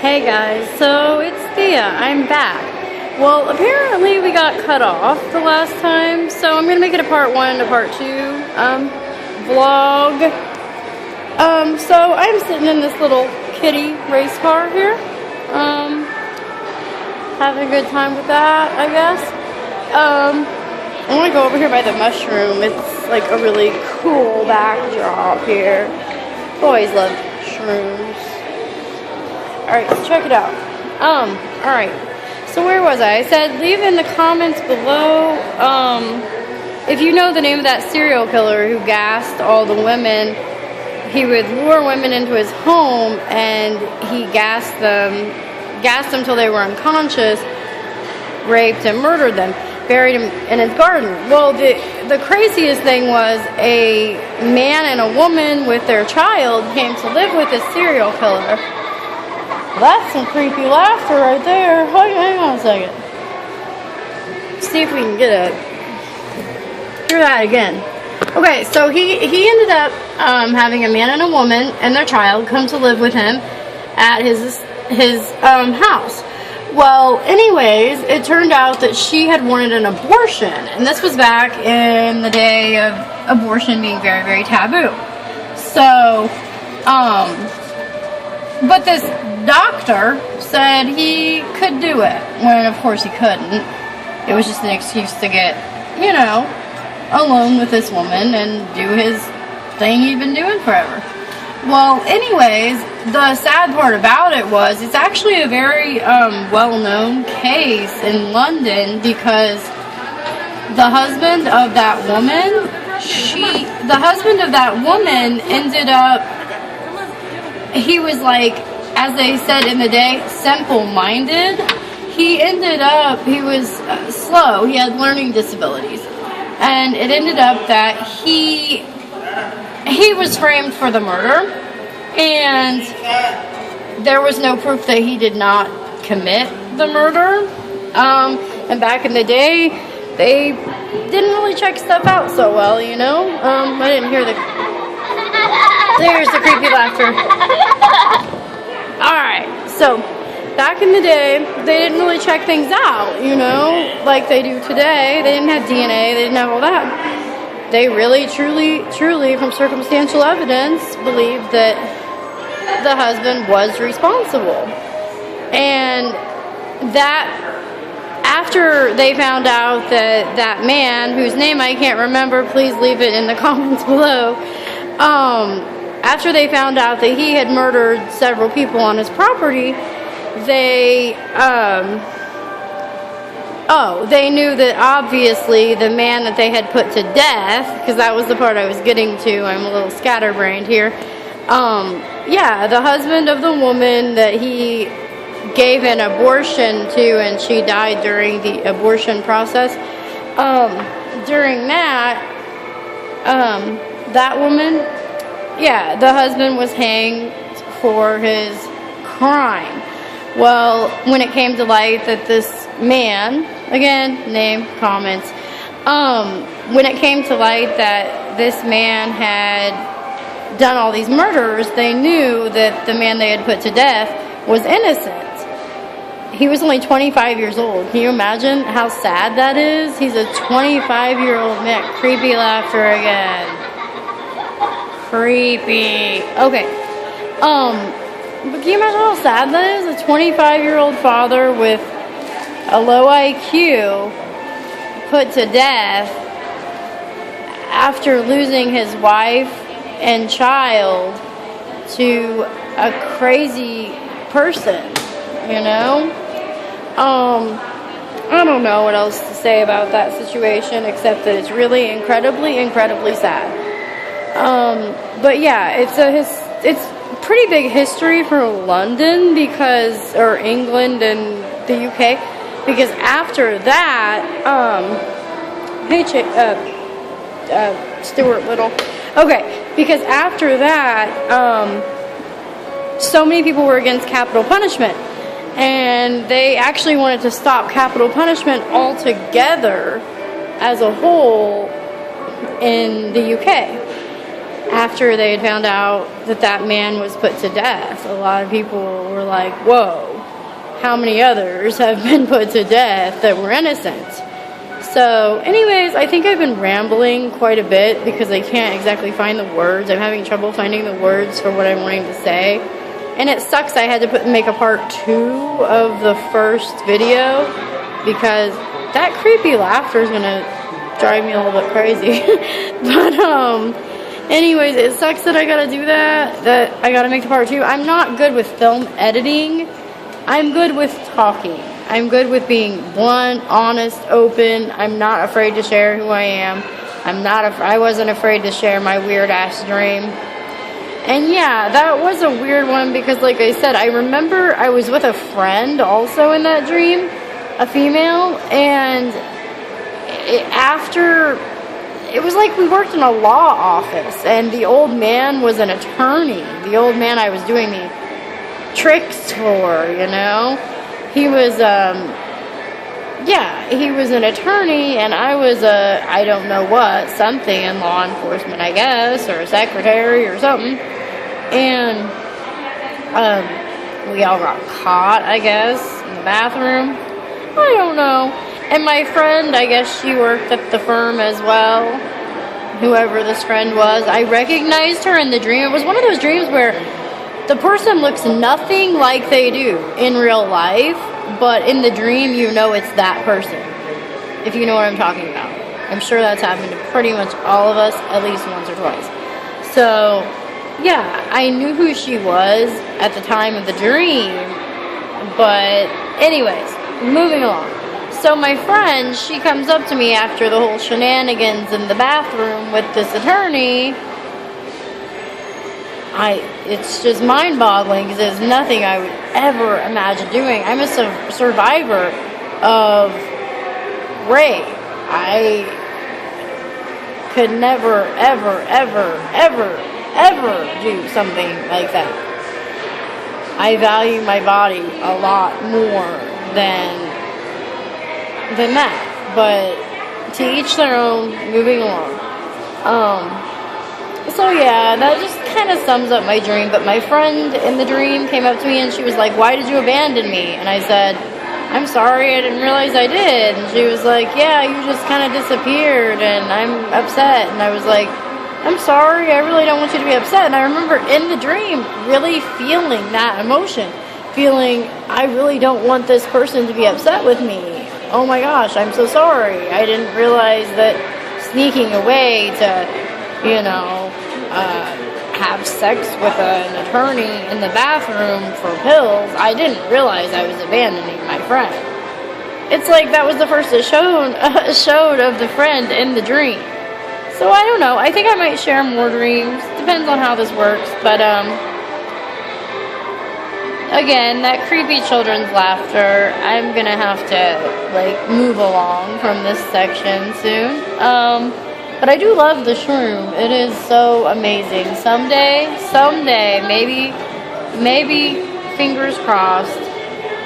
Hey guys, so it's Thea. I'm back. Well, apparently we got cut off the last time, so I'm gonna make it a part 1 and a part 2 vlog. So I'm sitting in this little kitty race car here, having a good time with that, I guess. I want to go over here by the mushroom. It's like a really cool backdrop here. Boys love shrooms. Alright, let's check it out. Alright. So where was I? I said leave in the comments below if you know the name of that serial killer who gassed all the women. He would lure women into his home and he gassed them till they were unconscious, raped and murdered them, buried them in his garden. Well, the craziest thing was a man and a woman with their child came to live with this serial killer. That's some creepy laughter right there. Hang on a second. See if we can get it. Hear that again. Okay, so he ended up having a man and a woman and their child come to live with him at his house. Well, anyways, it turned out that she had wanted an abortion, and this was back in the day of abortion being very, very taboo. So, but this doctor said he could do it, when of course he couldn't. It was just an excuse to get, alone with this woman and do his thing he'd been doing forever. Well, anyways, the sad part about it was it's actually a very well-known case in London because the husband of that woman ended up, he was like, as they said in the day, simple-minded. He was slow. He had learning disabilities. And it ended up that he was framed for the murder. And there was no proof that he did not commit the murder. And back in the day, they didn't really check stuff out so well, I didn't hear there's the creepy laughter. Alright, so back in the day, they didn't really check things out, like they do today. They didn't have DNA, they didn't have all that. They really, truly, from circumstantial evidence, believed that the husband was responsible. And that, after they found out that that man, whose name I can't remember, please leave it in the comments below, after they found out that he had murdered several people on his property, they knew that obviously the man that they had put to death, because that was the part I was getting to, I'm a little scatterbrained here, the husband of the woman that he gave an abortion to and she died during the abortion process, during that woman, the husband was hanged for his crime. Well, when it came to light that this man, again, name, comments, when it came to light that this man had done all these murders, they knew that the man they had put to death was innocent. He was only 25 years old. Can you imagine how sad that is? He's a 25-year-old man. Creepy laughter again. Creepy. Okay. But can you imagine how sad that is? A 25-year-old father with a low IQ put to death after losing his wife and child to a crazy person, I don't know what else to say about that situation except that it's really incredibly, incredibly sad. But yeah, it's pretty big history for London or England and the UK, because after that, Stuart Little. Okay, because after that, so many people were against capital punishment, and they actually wanted to stop capital punishment altogether as a whole in the UK. after they had found out that that man was put to death. A lot of people were like, whoa, how many others have been put to death that were innocent? So anyways, I think I've been rambling quite a bit because I can't exactly find the words. I'm having trouble finding the words for what I'm wanting to say. And it sucks I had to make a part 2 of the first video because that creepy laughter is going to drive me a little bit crazy. But anyways, it sucks that I got to do that I got to make the part 2. I'm not good with film editing. I'm good with talking. I'm good with being blunt, honest, open. I'm not afraid to share who I am. I wasn't afraid to share my weird ass dream. And yeah, that was a weird one because like I said, I remember I was with a friend also in that dream, a female, and it was like we worked in a law office and the old man was an attorney. The old man I was doing the tricks for, you know. He was, he was an attorney, and I was I don't know what, something in law enforcement, I guess, or a secretary or something. And we all got caught, I guess, in the bathroom. I don't know. And my friend, I guess she worked at the firm as well, whoever this friend was. I recognized her in the dream. It was one of those dreams where the person looks nothing like they do in real life, but in the dream you know it's that person, if you know what I'm talking about. I'm sure that's happened to pretty much all of us at least once or twice. So, yeah, I knew who she was at the time of the dream, but anyways, moving along. So my friend, she comes up to me after the whole shenanigans in the bathroom with this attorney. It's just mind-boggling because there's nothing I would ever imagine doing. I'm a survivor of rape. I could never, ever, ever, ever, ever do something like that. I value my body a lot more than that. But to each their own, moving along. So yeah, that just kind of sums up my dream. But my friend in the dream came up to me and she was like, why did you abandon me? And I said, I'm sorry, I didn't realize I did. And she was like, yeah, you just kind of disappeared and I'm upset. And I was like, I'm sorry, I really don't want you to be upset. And I remember in the dream really feeling that emotion. Feeling, I really don't want this person to be upset with me. Oh my gosh, I'm so sorry. I didn't realize that sneaking away to, have sex with an attorney in the bathroom for pills, I didn't realize I was abandoning my friend. It's like that was the first it showed of the friend in the dream. So I don't know. I think I might share more dreams. Depends on how this works. But again, that creepy children's laughter, I'm gonna have to move along from this section soon. But I do love the shroom. It is so amazing. Someday, maybe, fingers crossed,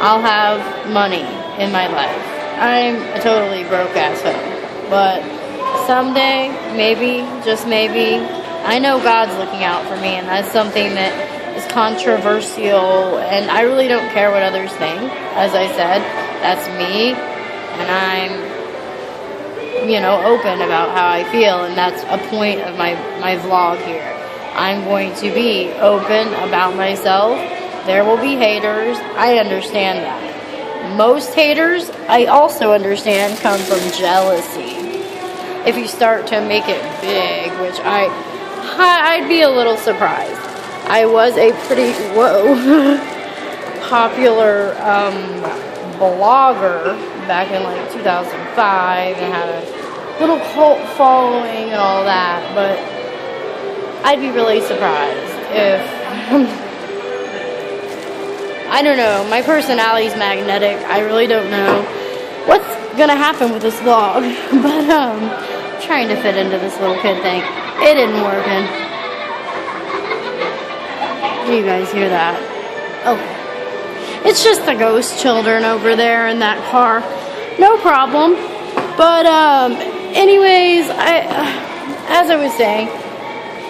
I'll have money in my life. I'm a totally broke asshole. But someday, maybe, just maybe, I know God's looking out for me, and that's something that is controversial, and I really don't care what others think. As I said, that's me, and I'm open about how I feel, and that's a point of my vlog here. I'm going to be open about myself. There will be haters. I understand that. Most haters, I also understand, come from jealousy. If you start to make it big, which I'd be a little surprised. I was a pretty, popular blogger back in 2005 and had a little cult following and all that, but I'd be really surprised if I don't know, my personality's magnetic. I really don't know what's gonna happen with this vlog, but trying to fit into this little kid thing. It isn't working. Do you guys hear that? Okay. It's just the ghost children over there in that car. No problem. But, anyways, as I was saying,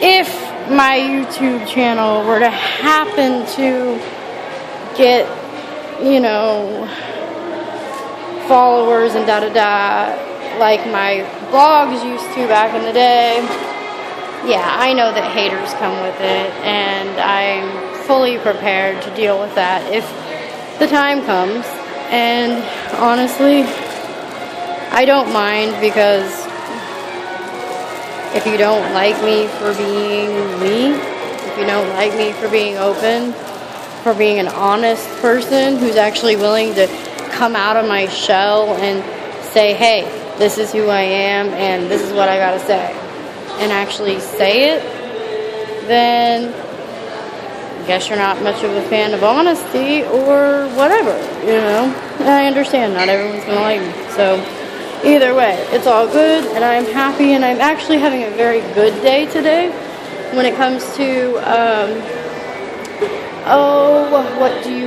if my YouTube channel were to happen to get, you know, followers and da-da-da, like my blogs used to back in the day, yeah, I know that haters come with it, and I'm fully prepared to deal with that if the time comes. And honestly, I don't mind, because if you don't like me for being me, if you don't like me for being open, for being an honest person who's actually willing to come out of my shell and say, hey, this is who I am and this is what I gotta say, and actually say it, then I guess you're not much of a fan of honesty or whatever, you know. And I understand not everyone's gonna like me, so either way, it's all good, and I'm happy, and I'm actually having a very good day today when it comes to, what do you